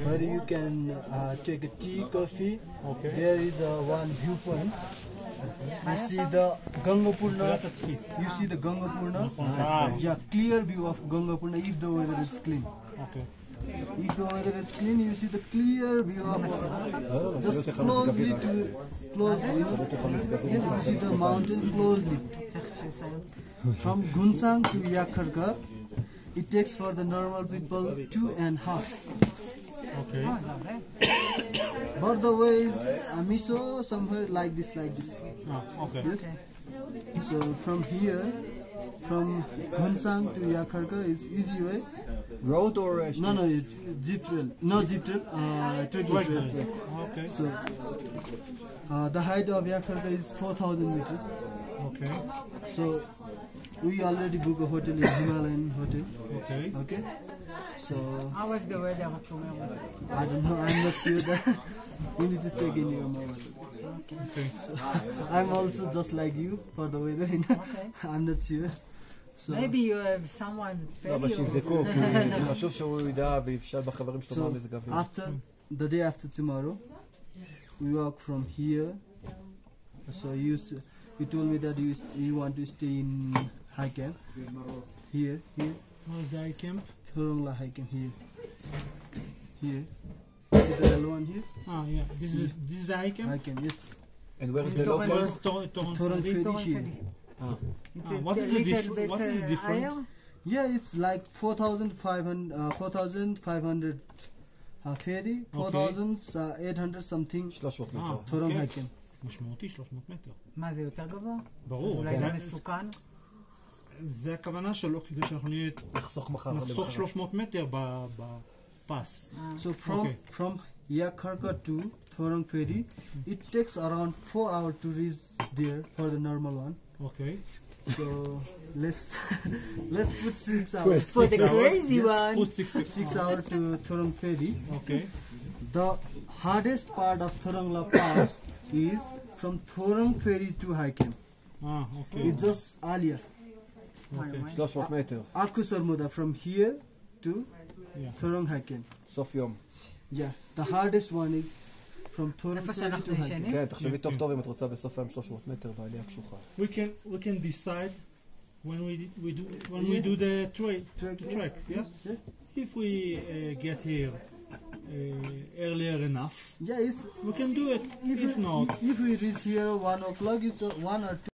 where you can take a tea, coffee. Okay. There is one viewpoint. You see the Gangapurna. You see the Gangapurna. Yeah, clear view of Gangapurna if the weather is clean. Okay. If the weather is clean, you see the clear view of just closely to close. You see the mountain closely. From Gunsang to Yakharga, it takes for the normal people 2.5. Okay. But the way is Miso somewhere like this. Okay. Yes. So from here, from Gunsang to Yakharga is easy way. Road or No, jeep trail. Not jeep trail. Trekking trail. Okay. So the height of Yakharga is 4,000 meters. Okay. So we already booked a hotel in Himalayan hotel. Okay. Okay. So How was the weather? I don't know. I'm not sure that. You need to check in your mobile. Okay. So, I'm also just like you for the weather. I'm not sure. So Maybe you have someone pay אבל you. שיבדקו, כי חשוב שהוא ידע ויפשל בחברים שלו מה מזג האוויר. after the day after tomorrow, we walk from here. So you told me that you want to stay in high camp. Here. Where's the high camp? Thorongla high camp here. See the yellow one here? Ah, yeah. This is the high camp? High camp, yes. And where is the Torrent- local? Where's Thorong Torrent? Ferry here. It's What is the little bit what is the difference? higher. Yeah, it's like 4,500 ferry, 4,800 something 300 מטר. Thorong high camp. משמעותי 300 מטר. מה זה יותר גבוה? אז ברור. אולי זה מסוכן? זה הכוונה שלו כדי שאנחנו נחסוך מחר. נחסוך 300 מטר בפס. So from Yakharga to Thorong ferry, it takes around 4 hours to reach there for the normal one. אוקיי. So let's put 6 hours. For the crazy one. Put 6 hours to Thorong ferry. אוקיי. The hardest part of Thorongla Pass is from Thorong ferry to high camp. אוקיי. It's just Alia. 300 מטר. Akusarmuda from here to Yeah. Thorong high camp. סוף יום. Yeah, the hardest one is from Thorong איפה ferry שאנחנו to high camp. ישנים? כן, תחשבי טוב טוב אם את רוצה בסוף היום 300 מטר בעלייה קשוחה. We can decide when we do the trek. Yes. Yeah. If we get here earlier enough, Yeah, we can do it. If not, if we reach here 1 o'clock, it's 1 or 2.